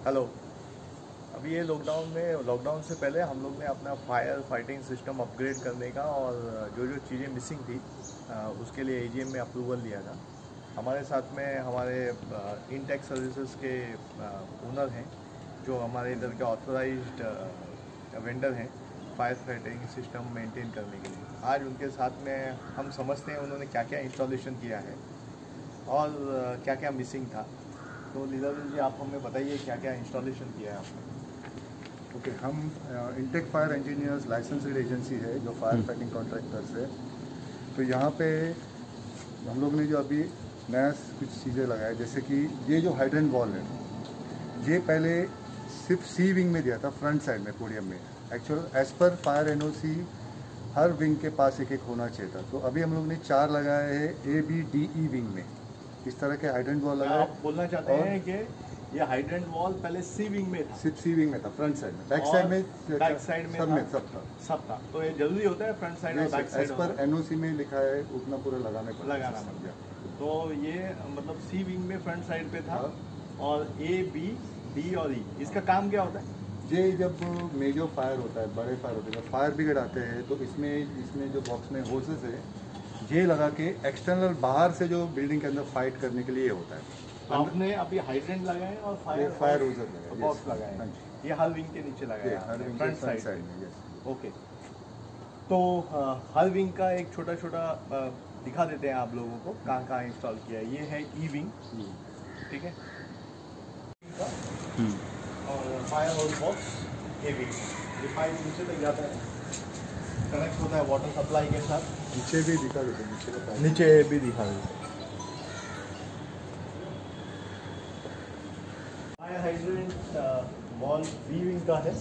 Hello. अभी ये lockdown से पहले हम लोग ने अपना फायर फाइटिंग सिस्टम अपग्रेड करने का और जो जो चीज़ें मिसिंग थी उसके लिए एजीएम में अप्रूवल लिया था। हमारे साथ में हमारे इनटेक सर्विसेज के ओनर हैं जो हमारे इधर के ऑथराइज्ड वेंडर हैं फायर फाइटिंग सिस्टम मेंटेन करने के लिए। आज उनके साथ में हम समझते हैं उन्होंने क्या क्या इंस्टॉलेशन किया है और क्या क्या मिसिंग था। तो लीलाधर जी, आप हमें बताइए क्या क्या इंस्टॉलेशन किया है आपने। ओके, हम intake fire engineers licensed agency है जो फायर फाइटिंग कॉन्ट्रैक्टर्स है। तो यहाँ पे हम लोग ने जो अभी नया कुछ चीज़ें लगाए, जैसे कि ये जो हाइड्रेंट वॉल है, ये पहले सिर्फ सी विंग में दिया था, फ्रंट साइड में पोडियम में। एक्चुअल एज पर फायर एनओसी हर विंग के पास एक एक होना चाहिए था। तो अभी हम लोग ने 4 लगाए हैं ABDE विंग में, इस तरह के हाइड्रेंट वॉल लगाए। आप बोलना चाहते हैं कि ये हाइड्रेंट वॉल पहले सी विंग में था? सिर्फ सी विंग में था, फ्रंट साइड में, बैक साइड में सब था। तो ये जरूरी होता है फ्रंट साइड और back side? As per NOC में लिखा है उतना पूरा लगाना पड़ गया। तो ये मतलब सी विंग में फ्रंट साइड पे था। और ABD और E, इसका काम क्या होता है? ये जब मेजर फायर होता है, बड़े फायर होते हैं, फायर ब्रिगेड आते हैं, तो इसमें जो बॉक्स में होसेस है, ये लगा के एक्सटर्नल बाहर से जो बिल्डिंग के अंदर फाइट करने के लिए होता है। आपने अभी हाइड्रेंट लगाए और फायर होजर लगाए, बॉक्स लगाए, ये हर विंग के नीचे लगाए फ्रंट साइड में। ओके, तो हर विंग का एक छोटा छोटा दिखा देते हैं आप लोगों को कहाँ कहाँ इंस्टॉल किया है। ये है E विंग, ठीक है, और fire house box A wing. ये पाइप नीचे तक जाता है, कनेक्ट होता है वाटर सप्लाई के साथ। नीचे भी दिखा देते, नीचे भी दिखा देते। Fire hydrant wall B wing का है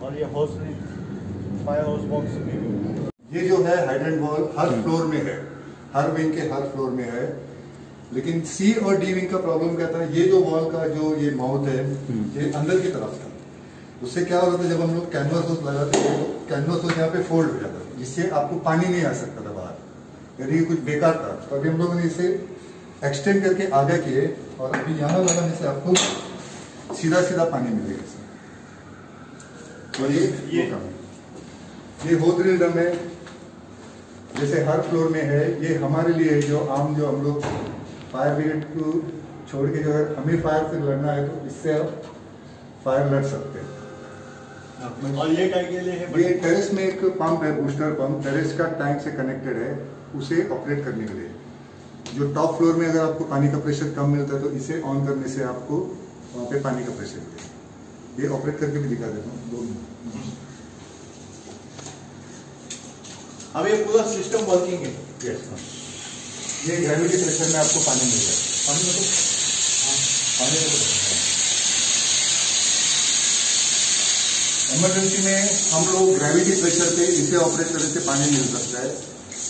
और ये house fire house box B wing. ये जो है हाइड्रेंट वॉल हर फ्लोर में है, हर विंग के हर फ्लोर में है। लेकिन C और D विंग का प्रॉब्लम क्या था, ये जो वॉल का जो ये माउथ है ये अंदर की तरफ था। उससे क्या होता था, जब हम लोग कैनवास हाउस लगाते थे तो कैनवास हाउस यहाँ पे फोल्ड हो जाता था, जिससे आपको पानी नहीं आ सकता था बाहर, यदि कुछ बेकार था। तो अभी हम लोगों ने इसे एक्सटेंड करके आगे किए और अभी यहाँ लगाने से आपको सीधा सीधा पानी मिलेगा। तो ये होथरिल ड्रम है, जैसे हर फ्लोर में है। ये हमारे लिए जो हम लोग फायर ब्रिगेड को छोड़ के जो है, हमें फायर से लड़ना है तो इससे आप फायर लड़ सकते हैं। और ये क्या के लिए है? ये टेरेस में एक पंप है, बूस्टर पंप, टेरेस का टैंक से कनेक्टेड है, उसे ऑपरेट करने के लिए। जो टॉप फ्लोर में अगर आपको पानी का प्रेशर कम मिलता है तो इसे ऑन करने से आपको वहाँ पे पानी का प्रेशर मिलेगा। ये ऑपरेट करके भी दिखा देता हूँ 2 मिनट। अब ये पूरा सिस्टम वर्किंग है। यस, ये ग्रेविटी प्रेशर में आपको पानी मिल जाएगा। इमरजेंसी में हम लोग ग्रेविटी प्रेशर पे इसे ऑपरेट करने से पानी मिल सकता है।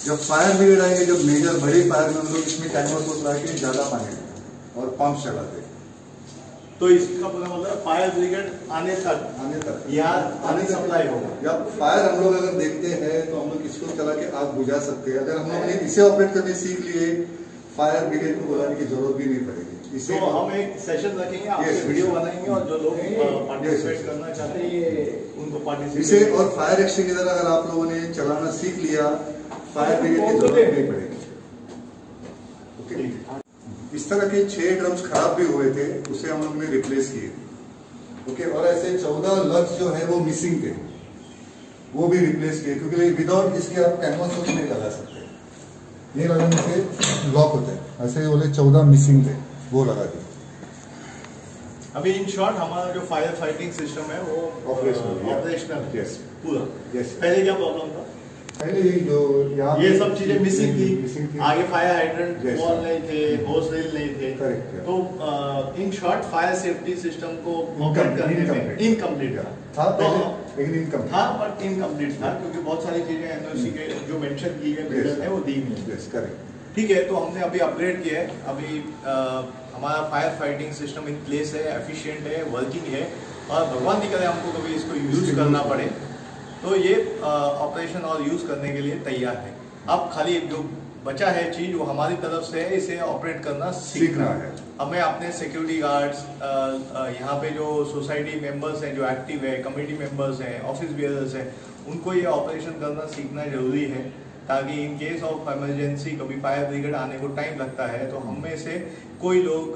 जब फायर ब्रिगेड आएंगे, जब मेजर बड़े फायर में हम लोग इसमें कैनवास को चला के ज्यादा पानी देते और पंप चलाते। तो इसका मतलब फायर ब्रिगेड आने तक यहाँ पानी सप्लाई होगा। जब फायर हम लोग अगर देखते हैं तो हम लोग इसको चला के आग बुझा सकते हैं। अगर हम लोग ने इसे ऑपरेट करने सीख लिए, फायर ब्रिगेड को बुलाने की जरूरत भी नहीं पड़ेगी। इसे तो हम एक सेशन रखेंगे, आपके वीडियो बनाएंगे और जो लोग पार्टिसिपेट करना चाहते हैं उनको पार्टिसिपेट इसे। और फायर एक्सटिंग्विशर अगर आप लोगों ने चलाना सीख लिया, फायर ब्रिगेड की जरूरत नहीं पड़ेगी। इस तरह के 6 ड्रम्स खराब भी हुए थे, उसे हम लोग ने रिप्लेस किए। ओके, और ऐसे 14 लग्स जो है वो मिसिंग थे, वो भी रिप्लेस किए, क्योंकि विदाउट इसके आप कैनवास हाउस नहीं लगा सकते। ये लगाने से लॉक होता है। ऐसे बोले 14 मिसिंग थे, वो लगा दिए। अभी इन शॉर्ट हमारा जो फायर फाइटिंग सिस्टम है वो ऑपरेशनल पूरा। पहले क्या प्रॉब्लम था? पहले जो ये सब चीजें मिसिंग थी। आगे फायर हाइड्रेंट वॉल नहीं थे, होस रेल नहीं थे। तो in short fire safety system को ऑपरेट करने में इनकम्प्लीट था। लेकिन इनकम था, बट इनकम्प्लीट था क्योंकि बहुत सारी चीजें एनओसी के जो मेंशन की गई बिल्डर है वो दी नहीं। ठीक है, तो हमने अभी अपग्रेड किया है। अभी हमारा fire fighting system in place है, एफिशिएंट है, वर्किंग है और भगवान नहीं करे हमको कभी इसको यूज करना पड़े तो ये ऑपरेशन और यूज करने के लिए तैयार है। अब खाली जो बचा है चीज वो हमारी तरफ से है, इसे ऑपरेट करना सीखना है। हमें अपने सिक्योरिटी गार्ड्स, यहाँ पे जो सोसाइटी मेंबर्स हैं जो एक्टिव है, कमेटी मेंबर्स हैं, ऑफिस बियरर्स हैं, उनको ये ऑपरेशन करना सीखना जरूरी है, ताकि इन केस ऑफ इमरजेंसी कभी फायर ब्रिगेड आने को टाइम लगता है तो हम में से कोई लोग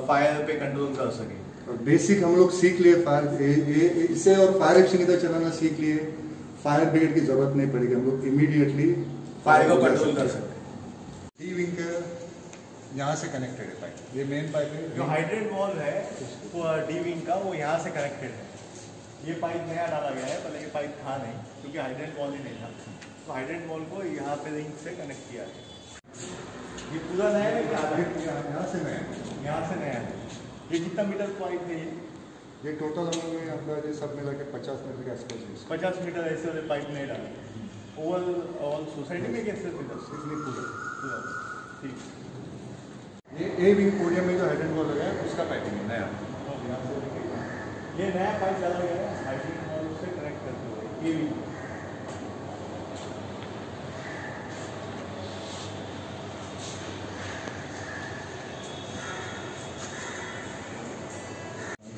फायर पे कंट्रोल कर सके। बेसिक हम लोग सीख लिए फायर इसे, और फायर एक्सटिंग्विशर चलाना सीख लिए। फायर ब्रिगेड की जरूरत नहीं पड़ेगी, हम लोग इमीडिएटली फायर को कंट्रोल कर सकते हैं। डी विंग यहाँ से कनेक्टेड है पाइप, ये मेन पाइप है। जो हाइड्रेंट वॉल है डी विंग का वो यहाँ से कनेक्टेड है। ये पाइप नया डाला गया है, पहले ये पाइप था नहीं क्योंकि हाइड्रेंट वॉल ही नहीं था, तो हाइड्रेंट वॉल को यहाँ पे रिंग से कनेक्ट किया है। ये पूरा नया है क्या? यहाँ से नया है, यहाँ से नया है। ये कितना मीटर पाइप है? ये टोटल हम लोग आपका ये सब मिला के 50 मीटर के आसपास। 50 मीटर ऐसे वाले पाइप नहीं डाले ओवरऑल सोसाइटी में कैसे पूरा ठीक। ये ए विंग पोडियम में जो हाइड्रेंट वॉल लगा है उसका पाइपिंग है नया। ये नया पाइप डाला गया है हाइड्रेंट वॉल से कनेक्ट करते हुए ए विंग।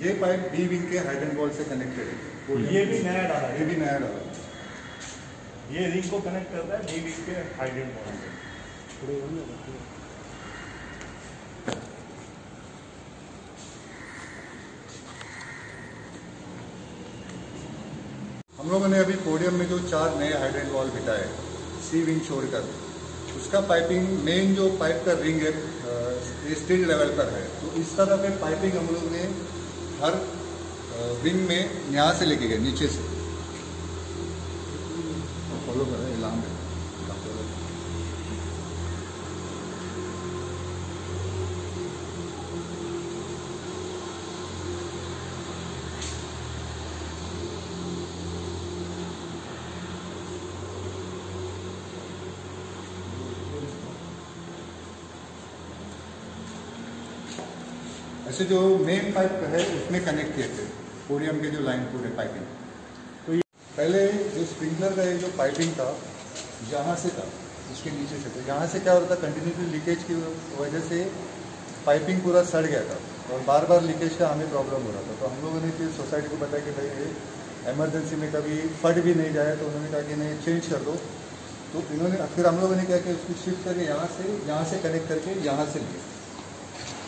ये पाइप बी विंग के हाइड्रेंट वॉल से कनेक्टेड है। ये भी नया डाला है, ये भी नया डाला है। ये रिंग को कनेक्ट करता है बी विंग के हाइड्रेंट वॉल से। हम लोगों ने अभी पोडियम में जो 4 नए हाइड्रेंट वॉल बिठाए सी विंग छोड़कर, उसका पाइपिंग मेन जो पाइप का रिंग है स्टील लेवल पर है, तो इस तरह पे पाइपिंग हम लोग ने हर विंग में यहाँ से लेके गए नीचे से फॉलो कर रहे हैं लाम। ऐसे जो मेन पाइप है उसमें कनेक्ट किए थे पोडियम के जो लाइन पूरे पाइपिंग। तो ये पहले जो स्प्रिंकलर का ये जो पाइपिंग था यहाँ से था, इसके नीचे से, तो यहाँ से क्या हो रहा था कंटिन्यूसली लीकेज की वजह से पाइपिंग पूरा सड़ गया था और बार बार लीकेज का हमें प्रॉब्लम हो रहा था। तो हम लोगों ने फिर सोसाइटी को बताया कि भाई ये एमरजेंसी में कभी फट भी नहीं जाए, तो उन्होंने कहा कि नहीं चेंज कर दो। तो इन्होंने फिर हम लोगों ने क्या किया उसको शिफ्ट करके यहाँ से कनेक्ट करके यहाँ से लिए।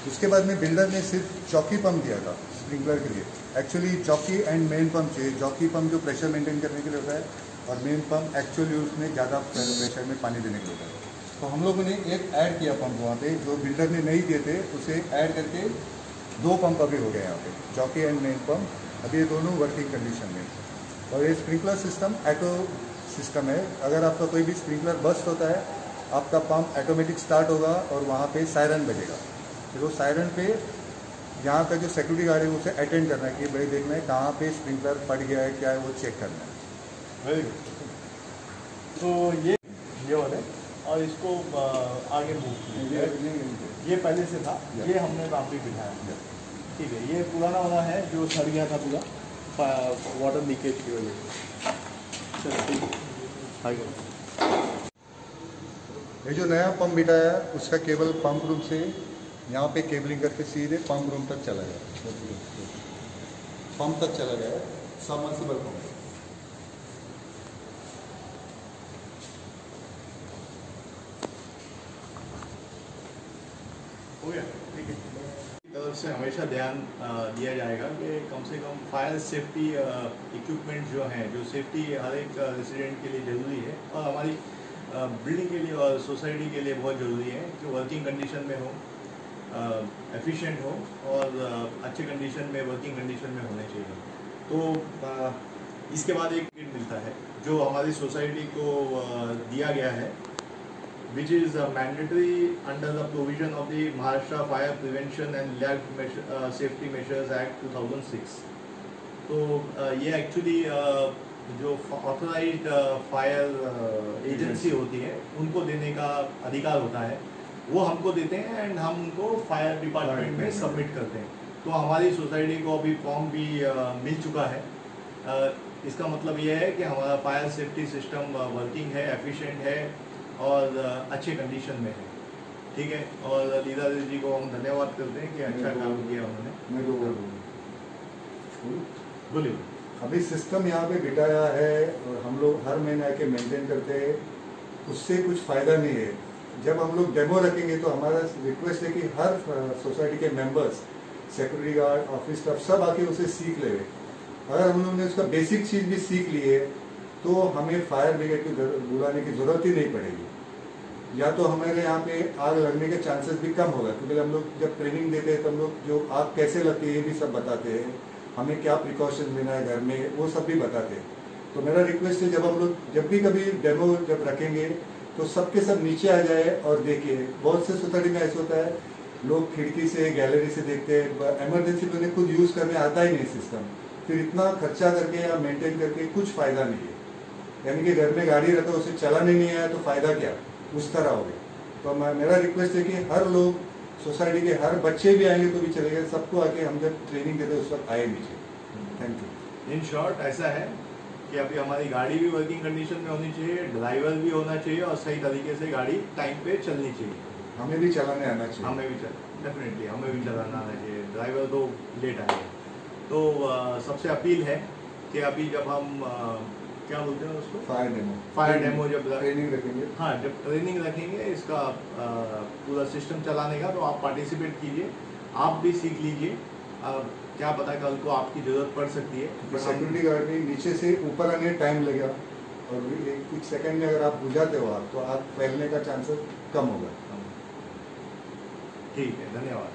उसके बाद में बिल्डर ने सिर्फ जॉकी पंप दिया था स्प्रिंकलर के लिए। Actually jockey and main pump चाहिए। जॉकी पंप जो प्रेशर मेंटेन करने के लिए होता है और मेन पंप एक्चुअली उसमें ज़्यादा प्रेशर में पानी देने के लिए होता है। तो हम लोगों ने एक ऐड किया पंप वहाँ पे, जो बिल्डर ने नहीं दिए थे उसे ऐड करके 2 पंप अभी हो गए यहाँ पे, जॉकी एंड मेन पंप। अभी ये दोनों वर्किंग कंडीशन में। और ये स्प्रिंकलर सिस्टम ऑटो सिस्टम है। अगर आपका कोई भी स्प्रिंकलर बस्ट होता है, आपका पंप ऑटोमेटिक स्टार्ट होगा और वहाँ पे सायरन बजेगा। फिर वो सायरन पे यहाँ का जो सिक्योरिटी गार्ड है उसे अटेंड करना है कि भाई देखना है कहाँ पे स्प्रिंकलर फट गया है, क्या है, वो चेक करना है। Very good. तो ये वाले और इसको आगे मूव किया, ये पहले से था, ये हमने वहाँ पे बिठाया। ठीक है, ये पुराना वाला है जो सड़ गया था पूरा वाटर लीकेज की वजह से। चलो ठीक है। ये जो नया पंप बिठाया है उसका केबल पंप रूम से यहाँ पे केबलिंग करके सीधे पंप रूम तक चला गया, पंप तक चला गया है, सबमर्सिबल पंप। हो गया, ठीक है। तरफ से हमेशा ध्यान दिया जाएगा कि कम से कम फायर सेफ्टी इक्विपमेंट जो हैं, जो सेफ्टी हर एक रेसिडेंट के लिए ज़रूरी है और हमारी बिल्डिंग के लिए और सोसाइटी के लिए बहुत ज़रूरी है कि वर्किंग कंडीशन में हो, एफिशिएंट हो और अच्छे कंडीशन में, वर्किंग कंडीशन में होने चाहिए। तो इसके बाद एक किट मिलता है जो हमारी सोसाइटी को दिया गया है, which is mandatory under the provision of the Maharashtra Fire Prevention and Allied Safety Measures Act 2006. तो ये एक्चुअली जो ऑथोराइज्ड फायर एजेंसी होती है उनको देने का अधिकार होता है, वो हमको देते हैं एंड हम उनको फायर डिपार्टमेंट में सबमिट करते हैं। तो हमारी सोसाइटी को अभी फॉर्म भी मिल चुका है। इसका मतलब ये है कि हमारा फायर सेफ्टी सिस्टम वर्किंग है, एफिशिएंट है और अच्छे कंडीशन में है। ठीक है, और लीला जी को हम धन्यवाद करते हैं कि अच्छा काम किया उन्होंने। बोलिए। अभी सिस्टम यहाँ पे बिठाया है और हम लोग हर महीने आके मेंटेन करते हैं, उससे कुछ फ़ायदा नहीं है। जब हम लोग डेमो रखेंगे तो हमारा रिक्वेस्ट है कि हर सोसाइटी के members, security guard, office staff सब आके उसे सीख ले। अगर हम लोगों ने उसका बेसिक चीज़ भी सीख ली है तो हमें फायर ब्रिगेड की बुलाने की ज़रूरत ही नहीं पड़ेगी। या तो हमारे यहाँ पे आग लगने के चांसेस भी कम होगा, क्योंकि हम लोग जब ट्रेनिंग देते हैं तो हम लोग जो आग कैसे लगती है ये भी सब बताते हैं, हमें क्या प्रिकॉशन लेना है घर में वो सब भी बताते हैं। तो मेरा रिक्वेस्ट है, जब भी कभी डेमो जब रखेंगे तो सबके सब नीचे आ जाए और देखिए। बहुत से सोसाइटी में ऐसा होता है, लोग खिड़की से गैलरी से देखते हैं, एमरजेंसी में उन्हें खुद यूज़ करने आता ही नहीं सिस्टम, फिर इतना खर्चा करके या मेंटेन करके कुछ फ़ायदा नहीं है। यानी कि घर में गाड़ी रखा उसे चलाने नहीं आया तो फ़ायदा क्या, उस तरह हो गया। तो मेरा रिक्वेस्ट है कि हर लोग, सोसाइटी के हर बच्चे भी आएंगे तो भी चलेगा, सबको आके हम जब ट्रेनिंग देते उस वक्त आए नीचे। Thank you. इन शॉर्ट ऐसा है कि अभी हमारी गाड़ी भी वर्किंग कंडीशन में होनी चाहिए, ड्राइवर भी होना चाहिए और सही तरीके से गाड़ी टाइम पे चलनी चाहिए। हमें भी चलाने आना चाहिए। हमें भी डेफिनेटली हमें भी चलाना आना चाहिए। ड्राइवर तो लेट आए तो सबसे अपील है कि अभी जब हम क्या बोलते हैं उसको, फायर डेमो जब ट्रेनिंग रखेंगे, हाँ जब ट्रेनिंग रखेंगे इसका पूरा सिस्टम चलाने का, तो आप पार्टिसिपेट कीजिए, आप भी सीख लीजिए। क्या पता कल को आपकी ज़रूरत पड़ सकती है। सिक्योरिटी गार्ड भी नीचे से ऊपर आने टाइम लगेगा और एक सेकंड में अगर आप बुझाते हो आग तो आग फैलने का चांसेस कम होगा। ठीक है, धन्यवाद।